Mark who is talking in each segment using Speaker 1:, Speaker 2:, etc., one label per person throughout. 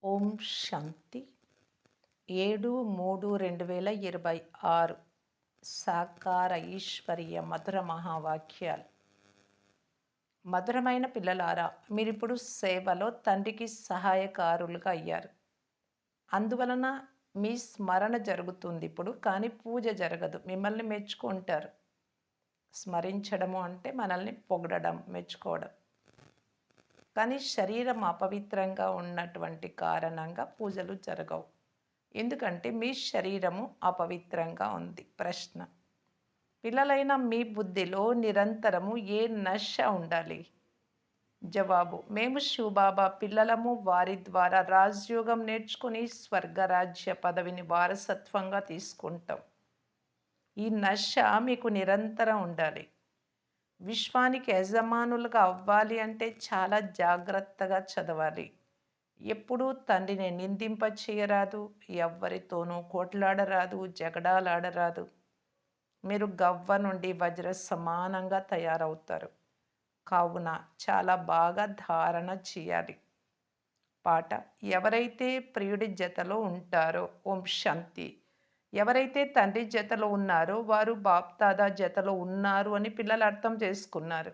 Speaker 1: ఓం శాంతి 7/3/2026 సాకార ఈశ్వరీయ మధుర మహావాక్యాలు. మధురమైన పిల్లలారా, మీరిప్పుడు సేవలో తండ్రికి సహాయకారులుగా అయ్యారు. అందువలన మీ స్మరణ జరుగుతుంది ఇప్పుడు, కానీ పూజ జరగదు. మిమ్మల్ని మెచ్చుకుంటారు. స్మరించడము అంటే మనల్ని పొగడడం, మెచ్చుకోవడం. కానీ శరీరం అపవిత్రంగా ఉన్నటువంటి కారణంగా పూజలు జరగవు. ఎందుకంటే మీ శరీరము అపవిత్రంగా ఉంది. ప్రశ్న: పిల్లలైన మీ బుద్ధిలో నిరంతరము ఏ నశ ఉండాలి? జవాబు: మేము శివబాబా పిల్లలము. వారి ద్వారా రాజయోగం నేర్చుకుని స్వర్గరాజ్య పదవిని వారసత్వంగా తీసుకుంటాం. ఈ నశ మీకు నిరంతరం ఉండాలి. విశ్వానికి యజమానులుగా అవ్వాలి అంటే చాలా జాగ్రత్తగా చదవాలి. ఎప్పుడూ తండ్రిని నిందింప చేయరాదు, ఎవ్వరితోనూ కోట్లాడరాదు, జగడాలాడరాదు. మీరు గవ్వ నుండి వజ్ర సమానంగా తయారవుతారు. కావున చాలా బాగా ధారణ చేయాలి. పాట: ఎవరైతే ప్రియుడి జతలో ఉంటారో. ఓం శాంతి. ఎవరైతే తండ్రి జతలో ఉన్నారో వారు బాప్దాదా జతలో ఉన్నారు అని పిల్లలు అర్థం చేసుకున్నారు.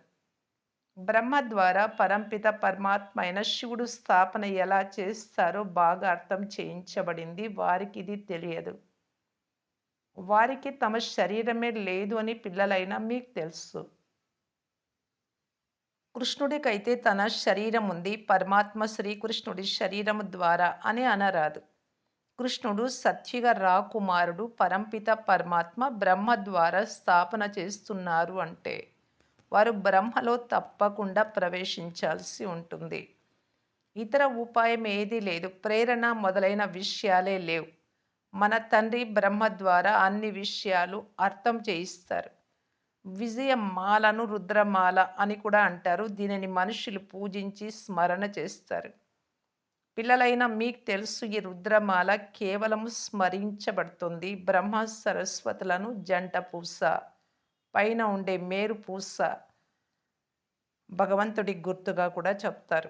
Speaker 1: బ్రహ్మ ద్వారా పరంపిత పరమాత్మ అయిన శివుడు స్థాపన ఎలా చేస్తారో బాగా అర్థం చేయించబడింది. వారికి ఇది తెలియదు. వారికి తమ శరీరమే లేదు అని పిల్లలైనా మీకు తెలుసు. కృష్ణుడికైతే తన శరీరం ఉంది. పరమాత్మ శ్రీకృష్ణుడి శరీరము ద్వారా అని అనరాదు. కృష్ణుడు సత్యుగ రాకుమారుడు. పరంపిత పరమాత్మ బ్రహ్మ ద్వారా స్థాపన చేస్తున్నారు అంటే వారు బ్రహ్మలో తప్పకుండా ప్రవేశించాల్సి ఉంటుంది. ఇతర ఉపాయం ఏదీ లేదు. ప్రేరణ మొదలైన విషయాలే లేవు. మన తండ్రి బ్రహ్మ ద్వారా అన్ని విషయాలు అర్థం చేయిస్తారు. విజయమాలను రుద్రమాల అని కూడా అంటారు. దీనిని మనుషులు పూజించి స్మరణ చేస్తారు. పిల్లలైన మీకు తెలుసు, ఈ రుద్రమాల కేవలం స్మరించబడుతుంది. బ్రహ్మ సరస్వతులను జంట పూస, పైన ఉండే మేరు పూస భగవంతుడి గుర్తుగా కూడా చెప్తారు.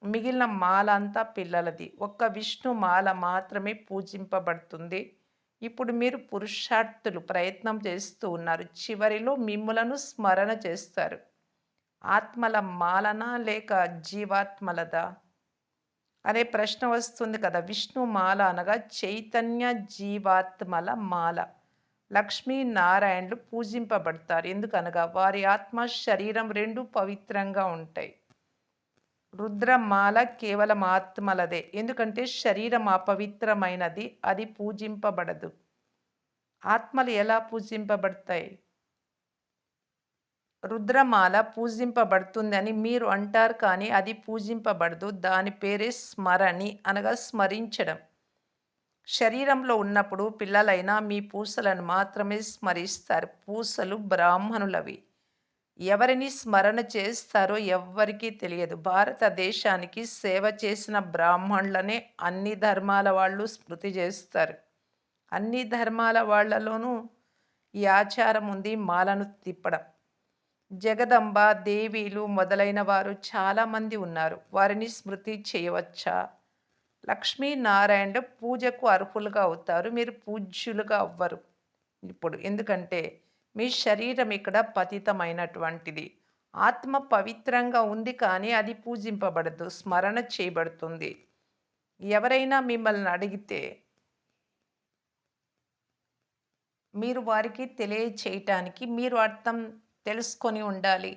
Speaker 1: మిగిలిన మాల అంతా పిల్లలది. ఒక్క విష్ణు మాల మాత్రమే పూజింపబడుతుంది. ఇప్పుడు మీరు పురుషార్థులు ప్రయత్నం చేస్తూ ఉన్నారు. చివరిలో మిమ్ములను స్మరణ చేస్తారు. ఆత్మల మాలనా లేక జీవాత్మలదా అనే ప్రశ్న వస్తుంది కదా. విష్ణు మాల అనగా చైతన్య జీవాత్మల మాల. లక్ష్మీ నారాయణులు పూజింపబడతారు. ఎందుకనగా వారి ఆత్మ శరీరం రెండు పవిత్రంగా ఉంటాయి. రుద్రమాల కేవలం ఆత్మలదే. ఎందుకంటే శరీరం అపవిత్రమైనది, అది పూజింపబడదు. ఆత్మలు ఎలా పూజింపబడతాయి? రుద్రమాల పూజింపబడుతుందని మీరు అంటారు, కానీ అది పూజింపబడదు. దాని పేరే స్మరణి అనగా స్మరించడం. శరీరంలో ఉన్నప్పుడు పిల్లలైనా మీ పూసలను మాత్రమే స్మరిస్తారు. పూసలు బ్రాహ్మణులవి. ఎవరిని స్మరణ చేస్తారో ఎవ్వరికీ తెలియదు. భారతదేశానికి సేవ చేసిన బ్రాహ్మణులనే అన్ని ధర్మాల వాళ్ళు స్మృతి చేస్తారు. అన్ని ధర్మాల వాళ్ళలోనూ ఈ ఆచారం ఉంది, మాలను తిప్పడం. జగదంబ, దేవీలు మొదలైన వారు చాలామంది ఉన్నారు. వారిని స్మృతి చేయవచ్చా? లక్ష్మీనారాయణుడు పూజకు అర్హులుగా అవుతారు. మీరు పూజ్యులుగా అవ్వరు ఇప్పుడు. ఎందుకంటే మీ శరీరం ఇక్కడ పతితమైనటువంటిది. ఆత్మ పవిత్రంగా ఉంది, కానీ అది పూజింపబడదు, స్మరణ చేయబడుతుంది. ఎవరైనా మిమ్మల్ని అడిగితే మీరు వారికి తెలియచేయటానికి మీరు అర్థం తెలుసుకొని ఉండాలి.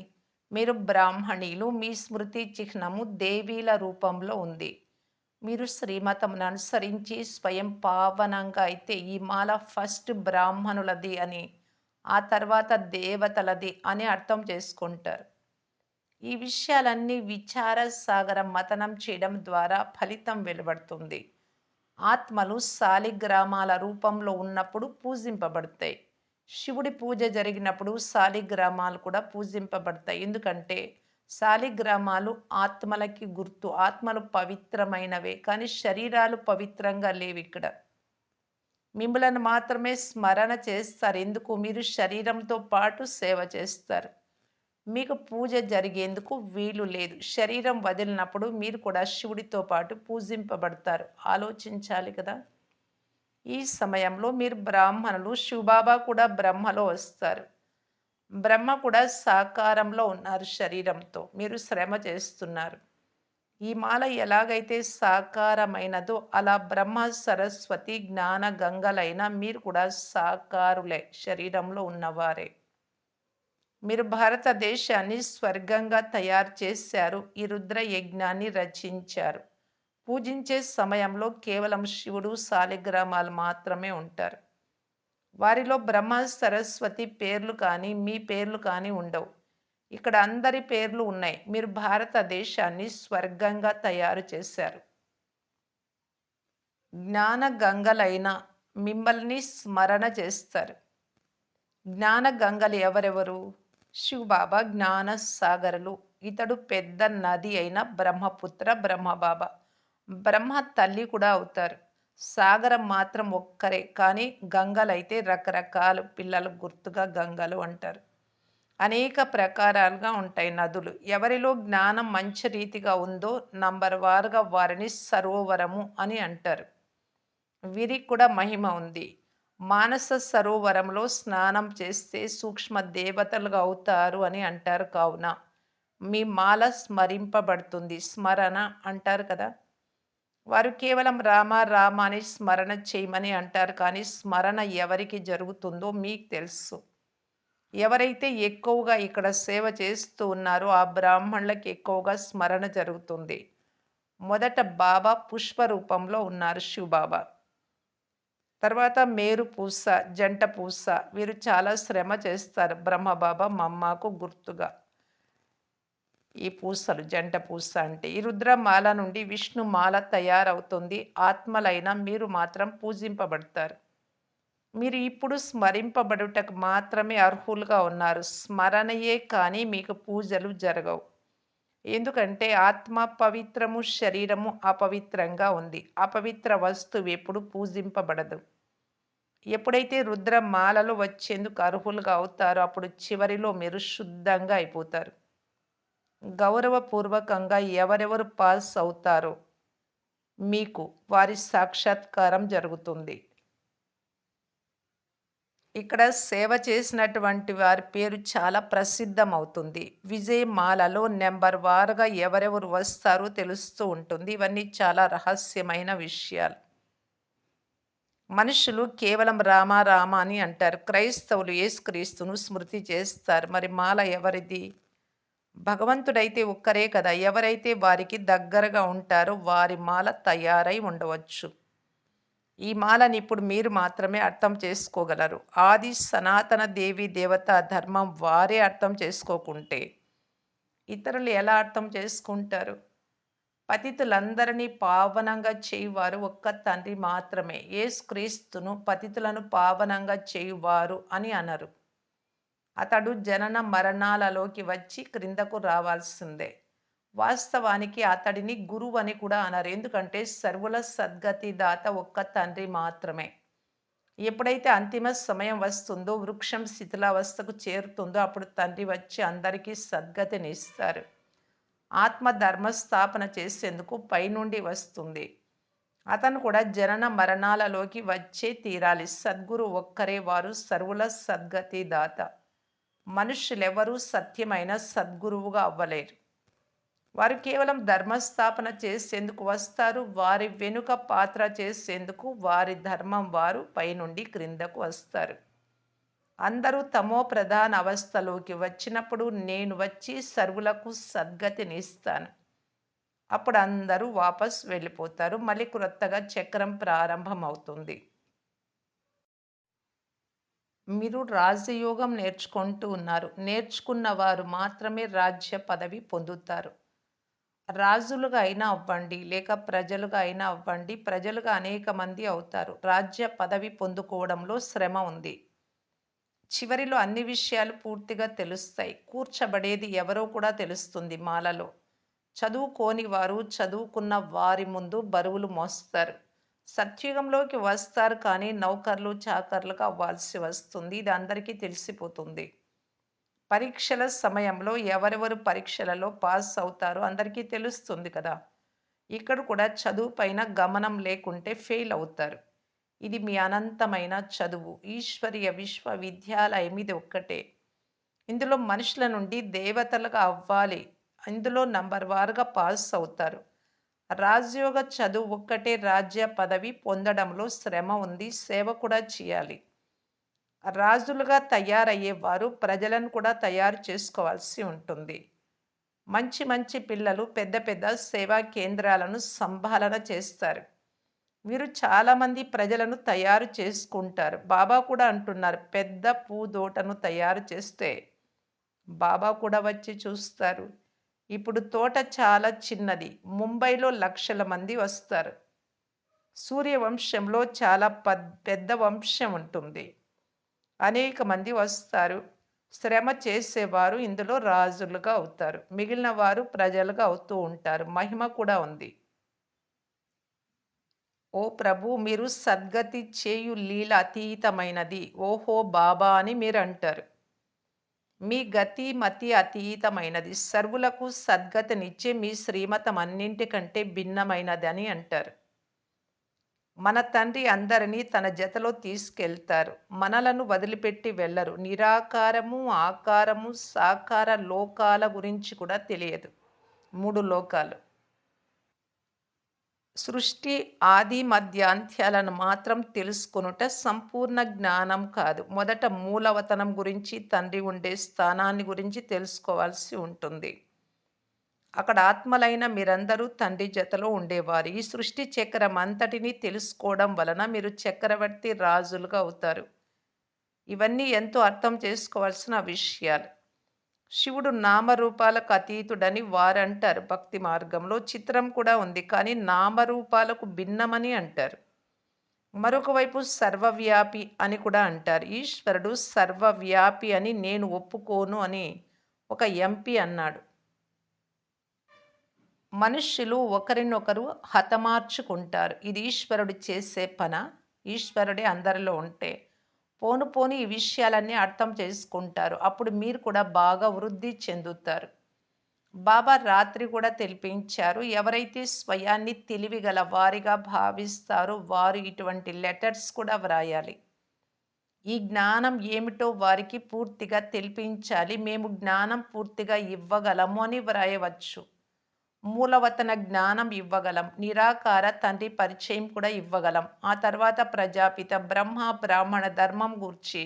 Speaker 1: మీరు బ్రాహ్మణీలు. మీ స్మృతి చిహ్నము దేవీల రూపంలో ఉంది. మీరు శ్రీమతమును అనుసరించి స్వయం పావనంగా అయితే ఈ మాల ఫస్ట్ బ్రాహ్మణులది అని, ఆ తర్వాత దేవతలది అని అర్థం చేసుకుంటారు. ఈ విషయాలన్నీ విచార సాగర మతనం చేయడం ద్వారా ఫలితం వెలువడుతుంది. ఆత్మలు శాలిగ్రామాల రూపంలో ఉన్నప్పుడు పూజింపబడతాయి. శివుడి పూజ జరిగినప్పుడు శాలిగ్రామాలు కూడా పూజింపబడతాయి. ఎందుకంటే శాలిగ్రామాలు ఆత్మలకి గుర్తు. ఆత్మలు పవిత్రమైనవే, కానీ శరీరాలు పవిత్రంగా లేవు ఇక్కడ. మిమ్మలను మాత్రమే స్మరణ చేస్తారు. ఎందుకు? మీరు శరీరంతో పాటు సేవ చేస్తారు. మీకు పూజ జరిగేందుకు వీలు లేదు. శరీరం వదిలినప్పుడు మీరు కూడా శివుడితో పాటు పూజింపబడతారు. ఆలోచించాలి కదా! ఈ సమయంలో మీరు బ్రాహ్మణులు, శివబాబా కూడా బ్రహ్మలో వస్తారు. బ్రహ్మ కూడా సాకారంలో ఉన్నారు శరీరంతో. మీరు శ్రమ చేస్తున్నారు. ఈ మాల ఎలాగైతే సాకారమైనదో అలా బ్రహ్మ, సరస్వతి, జ్ఞాన గంగలైన మీరు కూడా సాకారులే, శరీరంలో ఉన్నవారే. మీరు భారతదేశాన్ని స్వర్గంగా తయారు చేశారు. ఈ రుద్ర యజ్ఞాన్ని రచించారు. పూజించే సమయంలో కేవలం శివుడు, శాలిగ్రామాలు మాత్రమే ఉంటారు. వారిలో బ్రహ్మ, సరస్వతి పేర్లు కానీ, మీ పేర్లు కానీ ఉండవు. ఇక్కడ అందరి పేర్లు ఉన్నాయి. మీరు భారతదేశాన్ని స్వర్గంగా తయారు చేశారు. జ్ఞాన గంగలైన మిమ్మల్ని స్మరణ చేస్తారు. జ్ఞాన గంగలు ఎవరెవరు? శివబాబా జ్ఞాన సాగరులు. ఇతడు పెద్ద నది అయిన బ్రహ్మపుత్ర బ్రహ్మబాబా. బ్రహ్మ తల్లి కూడా అవుతారు. సాగరం మాత్రం ఒక్కరే, కానీ గంగలైతే రకరకాలు, పిల్లలు గుర్తుగా గంగలు అంటారు. అనేక ప్రకారాలుగా ఉంటాయి నదులు. ఎవరిలో జ్ఞానం మంచి రీతిగా ఉందో నంబర్ వారుగా వారిని సరోవరము అని అంటారు. వీరికి కూడా మహిమ ఉంది. మానస సరోవరంలో స్నానం చేస్తే సూక్ష్మ దేవతలుగా అవుతారు అని అంటారు. కావున మీ మాల స్మరింపబడుతుంది. స్మరణ అంటారు కదా! వారు కేవలం రామ రామ అని స్మరణ చేయమని అంటారు. కానీ స్మరణ ఎవరికి జరుగుతుందో మీకు తెలుసు. ఎవరైతే ఎక్కువగా ఇక్కడ సేవ చేస్తూ ఉన్నారో ఆ బ్రాహ్మణులకి ఎక్కువగా స్మరణ జరుగుతుంది. మొదట బాబా పుష్ప రూపంలో ఉన్నారు, శివబాబా. తర్వాత మేరు పూస, జంట పూస. వీరు చాలా శ్రమ చేస్తారు. బ్రహ్మబాబా మమ్మాకు గుర్తుగా. ఈ పూసలు జంట పూస అంటే ఈ రుద్రమాల నుండి విష్ణుమాల తయారవుతుంది. ఆత్మలైన మీరు మాత్రం పూజింపబడతారు. మీరు ఇప్పుడు స్మరింపబడుటకు మాత్రమే అర్హులుగా ఉన్నారు. స్మరణయే కానీ మీకు పూజలు జరగవు. ఎందుకంటే ఆత్మ పవిత్రము, శరీరము అపవిత్రంగా ఉంది. అపవిత్ర వస్తువు ఎప్పుడు పూజింపబడదు. ఎప్పుడైతే రుద్రమాలలో వచ్చేందుకు అర్హులుగా అవుతారో అప్పుడు చివరిలో మీరు శుద్ధంగా అయిపోతారు. గౌరవపూర్వకంగా ఎవరెవరు పాస్ అవుతారో మీకు వారి సాక్షాత్కారం జరుగుతుంది. ఇక్కడ సేవ చేసినటువంటి వారి పేరు చాలా ప్రసిద్ధమవుతుంది. విజయమాలలో నెంబర్ వారుగా ఎవరెవరు వస్తారో తెలుస్తూ ఉంటుంది. ఇవన్నీ చాలా రహస్యమైన విషయాలు. మనుషులు కేవలం రామ రామ అని అంటారు. క్రైస్తవులు యేసుక్రీస్తును స్మృతి చేస్తారు. మరి మాల ఎవరిది? భగవంతుడైతే ఒక్కరే కదా! ఎవరైతే వారికి దగ్గరగా ఉంటారో వారి మాల తయారై ఉండవచ్చు. ఈ మాలని ఇప్పుడు మీరు మాత్రమే అర్థం చేసుకోగలరు. ఆది సనాతన దేవి దేవత ధర్మం వారే అర్థం చేసుకోకుంటే ఇతరులు ఎలా అర్థం చేసుకుంటారు? పతితులందరినీ పావనంగా చేయువారు ఒక్క తండ్రి మాత్రమే. యేసుక్రీస్తును పతితులను పావనంగా చేయువారు అని అనరు. అతడు జనన మరణాలలోకి వచ్చి క్రిందకు రావాల్సిందే. వాస్తవానికి అతడిని గురువు అని కూడా అనరు. ఎందుకంటే సర్వుల సద్గతి దాత ఒక్క తండ్రి మాత్రమే. ఎప్పుడైతే అంతిమ సమయం వస్తుందో, వృక్షం శిథిలావస్థకు చేరుతుందో అప్పుడు తండ్రి వచ్చి అందరికీ సద్గతినిస్తారు. ఆత్మ ధర్మస్థాపన చేసేందుకు పైనుండి వస్తుంది. అతను కూడా జనన మరణాలలోకి వచ్చే తీరాలి. సద్గురు ఒక్కరే, వారు సర్వుల సద్గతి దాత. మనుష్యులెవరూ సత్యమైన సద్గురువుగా అవ్వలేరు. వారు కేవలం ధర్మస్థాపన చేసేందుకు వస్తారు. వారి వెనుక పాత్ర చేసేందుకు వారి ధర్మం వారు పైనుండి క్రిందకు వస్తారు. అందరూ తమో ప్రధాన అవస్థలోకి వచ్చినప్పుడు నేను వచ్చి సర్వులకు సద్గతినిస్తాను. అప్పుడు అందరూ వాపస్ వెళ్ళిపోతారు. మళ్ళీ క్రొత్తగా చక్రం ప్రారంభమవుతుంది. మీరు రాజయోగం నేర్చుకుంటూ ఉన్నారు. నేర్చుకున్న వారు మాత్రమే రాజ్య పదవి పొందుతారు. రాజులుగా అయినా అవ్వండి, లేక ప్రజలుగా అయినా అవ్వండి. ప్రజలుగా అనేక మంది అవుతారు. రాజ్య పదవి పొందుకోవడంలో శ్రమ ఉంది. చివరిలో అన్ని విషయాలు పూర్తిగా తెలుస్తాయి. కూర్చబడేది ఎవరో కూడా తెలుస్తుంది మాలలో. చదువుకోని వారు చదువుకున్న వారి ముందు బరువులు మోస్తారు. సత్యుగంలోకి వస్తారు, కానీ నౌకర్లు చాకర్లుగా అవ్వాల్సి వస్తుంది. ఇది అందరికీ తెలిసిపోతుంది. పరీక్షల సమయంలో ఎవరెవరు పరీక్షలలో పాస్ అవుతారో అందరికీ తెలుస్తుంది కదా! ఇక్కడ కూడా చదువు పైన గమనం లేకుంటే ఫెయిల్ అవుతారు. ఇది మీ అనంతమైన చదువు. ఈశ్వరీయ విశ్వవిద్యాలయం ఇది ఒక్కటే. ఇందులో మనుషుల నుండి దేవతలుగా అవ్వాలి. ఇందులో నంబర్ వారుగా పాస్ అవుతారు. రాజయోగ చదువు ఒక్కటే రాజ్య పదవి పొందడంలో శ్రమ ఉంది. సేవ కూడా చేయాలి. రాజులుగా తయారయ్యేవారు ప్రజలను కూడా తయారు చేసుకోవాల్సి ఉంటుంది. మంచి మంచి పిల్లలు పెద్ద పెద్ద సేవా కేంద్రాలను సంభాలన చేస్తారు. వీరు చాలామంది ప్రజలను తయారు చేసుకుంటారు. బాబా కూడా అంటున్నారు, పెద్ద పూదోటను తయారు చేస్తే బాబా కూడా వచ్చి చూస్తారు. ఇప్పుడు తోట చాలా చిన్నది. ముంబైలో లక్షల మంది వస్తారు. సూర్యవంశంలో చాలా పెద్ద వంశం ఉంటుంది. అనేక మంది వస్తారు. శ్రమ చేసేవారు ఇందులో రాజులుగా అవుతారు. మిగిలిన వారు ప్రజలుగా అవుతూ ఉంటారు. మహిమ కూడా ఉంది. ఓ ప్రభు, మీరు సద్గతి చేయు లీల అతీతమైనది. ఓహో బాబా అని మీరు అంటారు. మీ గతి మతి అతీతమైనది. సర్వులకు సద్గతినిచ్చే మీ శ్రీమతం అన్నింటికంటే భిన్నమైనది అని అంటారు. మన తండ్రి అందరినీ తన జతలో తీసుకెళ్తారు. మనలను వదిలిపెట్టి వెళ్ళరు. నిరాకారము, ఆకారము, సాకార లోకాల గురించి కూడా తెలియదు. 3 లోకాలు. సృష్టి ఆది మధ్యాంత్యాలను మాత్రం తెలుసుకొనుట సంపూర్ణ జ్ఞానం కాదు. మొదట మూలవతనం గురించి, తండ్రి ఉండే స్థానాన్ని గురించి తెలుసుకోవాల్సి ఉంటుంది. అక్కడ ఆత్మలైన మీరందరూ తండ్రి జతలో ఉండేవారు. ఈ సృష్టి చక్రం అంతటినీ తెలుసుకోవడం వలన మీరు చక్రవర్తి రాజులుగా అవుతారు. ఇవన్నీ ఎంతో అర్థం చేసుకోవాల్సిన విషయాలు. శివుడు నామరూపాలకు అతీతుడని వారంటారు. భక్తి మార్గంలో చిత్రం కూడా ఉంది. కానీ నామరూపాలకు భిన్నమని అంటారు. మరొక వైపు సర్వవ్యాపి అని కూడా అంటారు. ఈశ్వరుడు సర్వవ్యాపి అని నేను ఒప్పుకోను అని ఒక ఎంపీ అన్నాడు. మనుష్యులు ఒకరినొకరు హతమార్చుకుంటారు. ఇది ఈశ్వరుడు చేసే పన? ఈశ్వరుడే అందరిలో ఉంటే పోను పోను ఈ విషయాలన్నీ అర్థం చేసుకుంటారు. అప్పుడు మీరు కూడా బాగా వృద్ధి చెందుతారు. బాబా రాత్రి కూడా తెలిపించారు, ఎవరైతే స్వయాన్ని తెలివిగల వారిగా భావిస్తారో వారు ఇటువంటి లెటర్స్ కూడా వ్రాయాలి. ఈ జ్ఞానం ఏమిటో వారికి పూర్తిగా తెలిపించాలి. మేము జ్ఞానం పూర్తిగా ఇవ్వగలము అని వ్రాయవచ్చు. మూలవతన జ్ఞానం ఇవ్వగలం. నిరాకార తండ్రి పరిచయం కూడా ఇవ్వగలం. ఆ తర్వాత ప్రజాపిత బ్రహ్మ బ్రాహ్మణ ధర్మం గూర్చి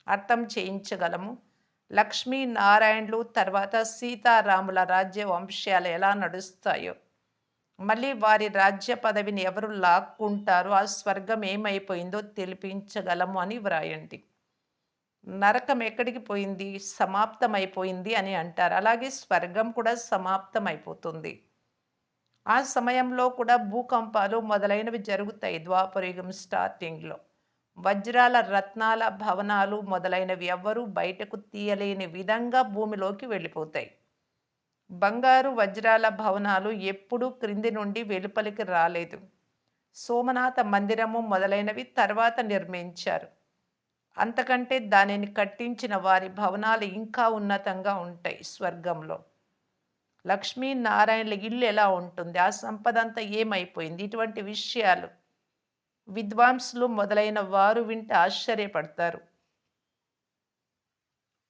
Speaker 1: అర్థం చేయించగలము. లక్ష్మీ నారాయణులు తర్వాత సీతారాముల రాజ్య వంశాలు ఎలా నడుస్తాయో, మళ్ళీ వారి రాజ్య పదవిని ఎవరు లాక్కుంటారో, ఆ స్వర్గం ఏమైపోయిందో తెలిపించగలము అని వ్రాయండి. నరకం ఎక్కడికి పోయింది? సమాప్తమైపోయింది అని అంటారు. అలాగే స్వర్గం కూడా సమాప్తమైపోతుంది. ఆ సమయంలో కూడా భూకంపాలు మొదలైనవి జరుగుతాయి. ద్వాపరయుగం స్టార్టింగ్‌లో. వజ్రాల, రత్నాల భవనాలు మొదలైనవి ఎవ్వరూ బయటకు తీయలేని విధంగా భూమిలోకి వెళ్ళిపోతాయి. బంగారు, వజ్రాల భవనాలు ఎప్పుడూ క్రింది నుండి వెలుపలికి రాలేదు. సోమనాథ మందిరము మొదలైనవి తర్వాత నిర్మించారు. అంతకంటే దానిని కట్టించిన వారి భవనాలు ఇంకా ఉన్నతంగా ఉంటాయి స్వర్గంలో. లక్ష్మీనారాయణుల ఇల్లు ఎలా ఉంటుంది? ఆ సంపదంతా ఏమైపోయింది? ఇటువంటి విషయాలు విద్వాంసులు మొదలైన వారు వింటే ఆశ్చర్యపడతారు.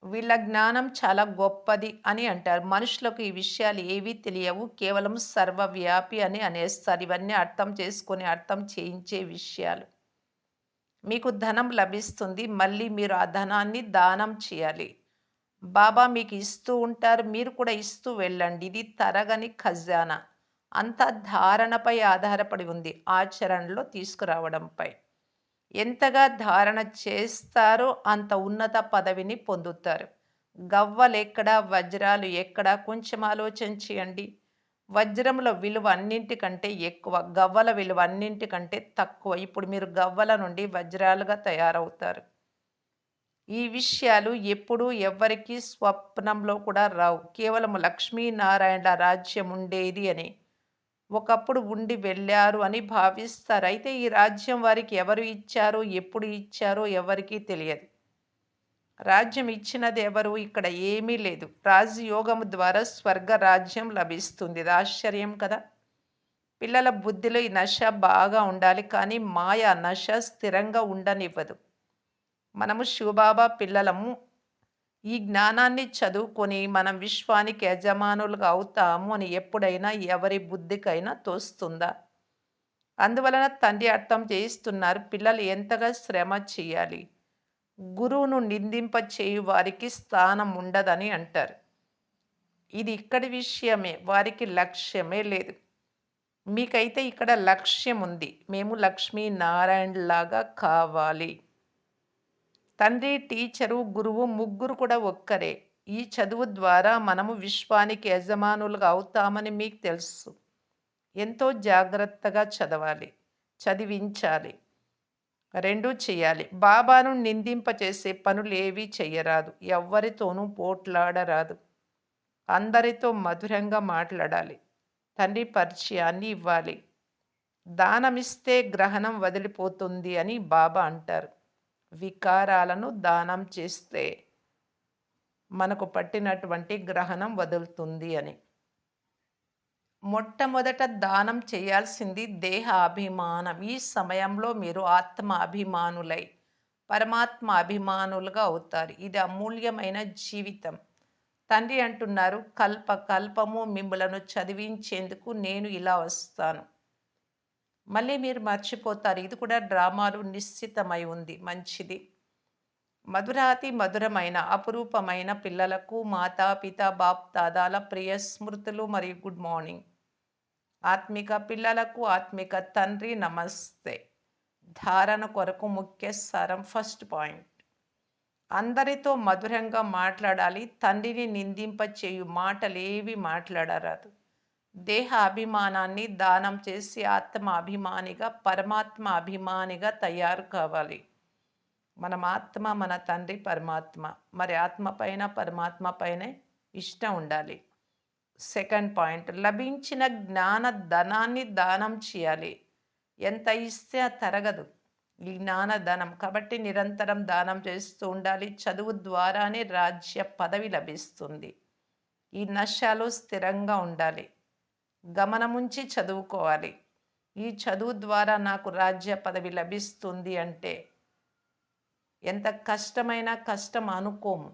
Speaker 1: వీళ్ళ జ్ఞానం చాలా గొప్పది అని అంటారు. మనుషులకు ఈ విషయాలు ఏవీ తెలియవు. కేవలం సర్వవ్యాపి అని అనేస్తారు. ఇవన్నీ అర్థం చేసుకొని అర్థం చేయించే విషయాలు. మీకు ధనం లభిస్తుంది. మళ్ళీ మీరు ఆ ధనాన్ని దానం చేయాలి. బాబా మీకు ఇస్తూ ఉంటారు. మీరు కూడా ఇస్తూ వెళ్ళండి. ఇది తరగని ఖజానా. అంతా ధారణపై ఆధారపడి ఉంది. ఆచరణలో తీసుకురావడంపై. ఎంతగా ధారణ చేస్తారో అంత ఉన్నత పదవిని పొందుతారు. గవ్వలెక్కడ, వజ్రాలు ఎక్కడ? కొంచెం ఆలోచన చేయండి. వజ్రముల విలువ అన్నింటికంటే ఎక్కువ. గవ్వల విలువ అన్నింటికంటే తక్కువ. ఇప్పుడు మీరు గవ్వల నుండి వజ్రాలుగా తయారవుతారు. ఈ విషయాలు ఎప్పుడూ ఎవ్వరికీ స్వప్నంలో కూడా రావు. కేవలం లక్ష్మీనారాయణల రాజ్యం ఉండేది అని, ఒకప్పుడు ఉండి వెళ్ళారు అని భావిస్తారు. అయితే ఈ రాజ్యం వారికి ఎవరు ఇచ్చారో, ఎప్పుడు ఇచ్చారో ఎవరికీ తెలియదు. రాజ్యం ఇచ్చినది ఎవరు? ఇక్కడ ఏమీ లేదు. రాజయోగము ద్వారా స్వర్గ రాజ్యం లభిస్తుంది. ఇది ఆశ్చర్యం కదా! పిల్లల బుద్ధిలో ఈ నశ బాగా ఉండాలి. కానీ మాయ నశ స్థిరంగా ఉండనివ్వదు. మనము శివబాబా పిల్లలము. ఈ జ్ఞానాన్ని చదువుకొని మనం విశ్వానికి యజమానులుగా అవుతాము అని ఎప్పుడైనా ఎవరి బుద్ధికైనా తోస్తుందా? అందువలన తండ్రి అర్థం చేయిస్తున్నారు. పిల్లలు ఎంతగా శ్రమ చేయాలి. గురువును నిందింప చేయు వారికి స్థానం ఉండదని అంటారు. ఇది ఇక్కడి విషయమే. వారికి లక్ష్యమే లేదు. మీకైతే ఇక్కడ లక్ష్యం ఉంది. మేము లక్ష్మీనారాయణలాగా కావాలి. తండ్రి, టీచరు, గురువు ముగ్గురు కూడా ఒక్కరే. ఈ చదువు ద్వారా మనము విశ్వానికి యజమానులుగా అవుతామని మీకు తెలుసు. ఎంతో జాగ్రత్తగా చదవాలి. చదివించాలి. రెండూ చేయాలి. బాబాను నిందింపచేసే పనులేవీ చెయ్యరాదు. ఎవ్వరితోనూ పోట్లాడరాదు. అందరితో మధురంగా మాట్లాడాలి. తండ్రి పరిచయాన్ని ఇవ్వాలి. దానమిస్తే గ్రహణం వదిలిపోతుంది అని బాబా అంటారు. వికారాలను దానం చేస్తే మనకు పట్టినటువంటి గ్రహణం వదులుతుంది అని. మొట్టమొదట దానం చేయాల్సింది దేహ అభిమానం. ఈ సమయంలో మీరు ఆత్మ అభిమానులై పరమాత్మ అభిమానులుగా అవుతారు. ఇది అమూల్యమైన జీవితం. తండ్రి అంటున్నారు, కల్ప కల్పము మిమ్ములను చదివించేందుకు నేను ఇలా వస్తాను. మళ్ళీ మీరు మర్చిపోతారు. ఇది కూడా డ్రామాలు నిశ్చితమై ఉంది. మంచిది. మధురాతి మధురమైన అపురూపమైన పిల్లలకు మాతాపిత బాప్దాదాల ప్రియ స్మృతులు మరియు గుడ్ మార్నింగ్. ఆత్మిక పిల్లలకు ఆత్మిక తండ్రి నమస్తే. ధారణ కొరకు ముఖ్య సారం. ఫస్ట్ పాయింట్, అందరితో మధురంగా మాట్లాడాలి. తండ్రిని నిందింప చేయు మాటలేవి మాట్లాడరాదు. దేహ అభిమానాన్ని దానం చేసి ఆత్మ అభిమానిగా పరమాత్మ అభిమానిగా తయారు కావాలి. మనం ఆత్మ, మన తండ్రి పరమాత్మ. మరి ఆత్మ పైన పరమాత్మ పైనే ఇష్టం ఉండాలి. సెకండ్ పాయింట్, లభించిన జ్ఞాన ధనాన్ని దానం చేయాలి. ఎంత ఇస్తే తరగదు ఈ జ్ఞాన ధనం. కాబట్టి నిరంతరం దానం చేస్తూ ఉండాలి. చదువు ద్వారానే రాజ్య పదవి లభిస్తుంది. ఈ నశాలు స్థిరంగా ఉండాలి. గమనముంచి చదువుకోవాలి. ఈ చదువు ద్వారా నాకు రాజ్య పదవి లభిస్తుంది అంటే ఎంత కష్టమైనా కష్టం అనుకోము.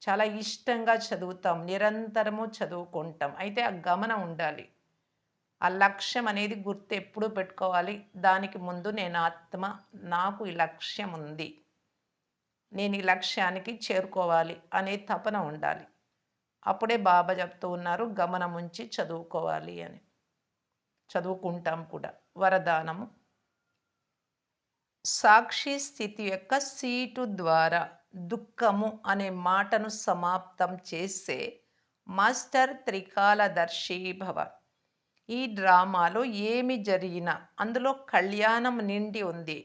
Speaker 1: చాలా ఇష్టంగా చదువుతాం. నిరంతరము చదువుకుంటాం. అయితే ఆ గమనం ఉండాలి. ఆ లక్ష్యం అనేది గుర్తు ఎప్పుడూ పెట్టుకోవాలి. దానికి ముందు నేను ఆత్మ, నాకు ఈ లక్ష్యం ఉంది. నేను ఈ లక్ష్యానికి చేరుకోవాలి అనే తపన ఉండాలి. అప్పుడే బాబా చెప్తూ ఉన్నారు, గమనముంచి చదువుకోవాలి అని. చదువుకుంటాం కూడా. వరదానము. సాక్షి స్థితి యొక్క సీటు ద్వారా దుఃఖము అనే మాటను సమాప్తం చేసే మాస్టర్ త్రికాలదర్శి భవ. ఈ డ్రామాలో ఏమి జరిగినా అందులో కళ్యాణం నిండి ఉంది.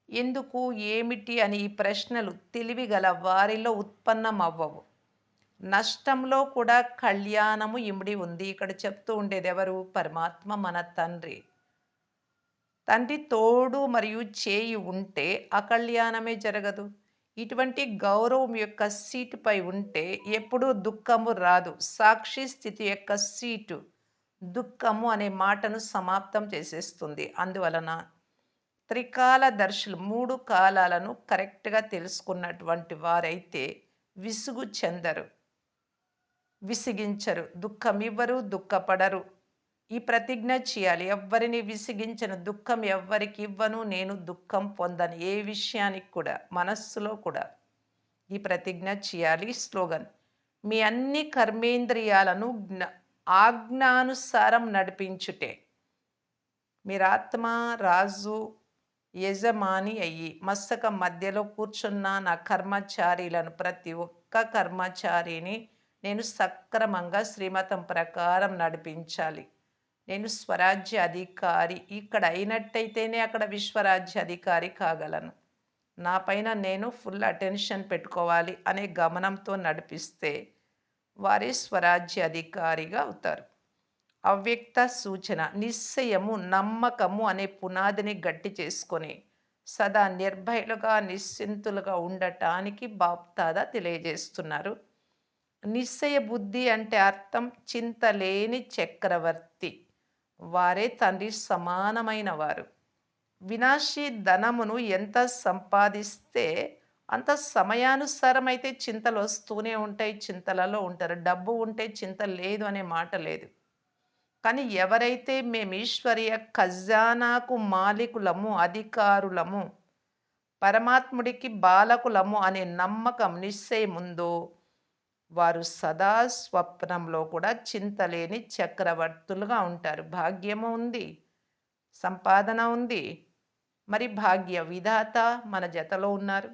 Speaker 1: ఎందుకు, ఏమిటి అని ఈ ప్రశ్నలు తెలివిగల వారిలో ఉత్పన్నమవ్వవు. నష్టంలో కూడా కళ్యాణము ఇమిడి ఉంది. ఇక్కడ చెప్తూ ఉండేది ఎవరు? పరమాత్మ, మన తండ్రి. తండ్రి తోడు మరియు చేయి ఉంటే అకళ్యాణమే జరగదు. ఇటువంటి గౌరవం యొక్క సీటుపై ఉంటే ఎప్పుడూ దుఃఖము రాదు. సాక్షి స్థితి యొక్క సీటు దుఃఖము అనే మాటను సమాప్తం చేసేస్తుంది. అందువలన త్రికాలదర్శులు, మూడు కాలాలను కరెక్ట్గా తెలుసుకున్నటువంటి వారైతే విసుగు చెందరు, విసిగించరు, దుఃఖమివ్వరు, దుఃఖపడరు. ఈ ప్రతిజ్ఞ చేయాలి. ఎవ్వరిని విసిగించను, దుఃఖం ఎవ్వరికి ఇవ్వను, నేను దుఃఖం పొందను. ఏ విషయానికి కూడా, మనస్సులో కూడా ఈ ప్రతిజ్ఞ చేయాలి. స్లోగన్, మీ అన్ని కర్మేంద్రియాలను ఆజ్ఞానుసారం నడిపించుటే. మీరు ఆత్మ, రాజు, యజమాని అయ్యి మస్తకం మధ్యలో కూర్చున్న నా కర్మచారీలను, ప్రతి ఒక్క కర్మచారిని నేను సక్రమంగా శ్రీమతం ప్రకారం నడిపించాలి. నేను స్వరాజ్య అధికారి ఇక్కడ అయినట్టయితేనే అక్కడ విశ్వరాజ్య అధికారి కాగలను. నా పైన నేను ఫుల్ అటెన్షన్ పెట్టుకోవాలి అనే గమనంతో నడిపిస్తే వారే స్వరాజ్య అధికారిగా అవుతారు. అవ్యక్త సూచన, నిశ్చయము, నమ్మకము అనే పునాదిని గట్టి చేసుకొని సదా నిర్భయులుగా, నిశ్చింతులుగా ఉండటానికి బాప్దాదా తెలియజేస్తున్నారు. నిశ్చయ బుద్ధి అంటే అర్థం చింతలేని చక్రవర్తి. వారే తండ్రి సమానమైన వారు. వినాశీ ధనమును ఎంత సంపాదిస్తే అంత సమయానుసారమైతే చింతలొస్తూనే ఉంటాయి. చింతలలో ఉంటారు. డబ్బు ఉంటే చింత లేదు అనే మాట లేదు. కానీ ఎవరైతే మేము ఈశ్వరీయ ఖజానాకు మాలికులము, అధికారులము, పరమాత్ముడికి బాలకులము అనే నమ్మకం, నిశ్చయముందో వారు సదా స్వప్నంలో కూడా చింతలేని చక్రవర్తులుగా ఉంటారు. భాగ్యము ఉంది, సంపాదన ఉంది. మరి భాగ్య విధాత మన జతలో ఉన్నారు.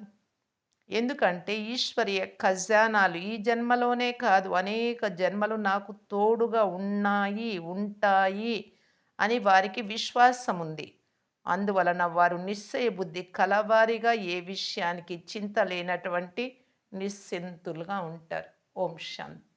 Speaker 1: ఎందుకంటే ఈశ్వరీయ ఖజానాలు ఈ జన్మలోనే కాదు అనేక జన్మలు నాకు తోడుగా ఉన్నాయి, ఉంటాయి అని వారికి విశ్వాసం ఉంది. అందువలన వారు నిశ్చయ బుద్ధి కలవారిగా ఏ విషయానికి చింత లేనటువంటి నిశ్చింతులుగా ఉంటారు. ఓం శాంతి.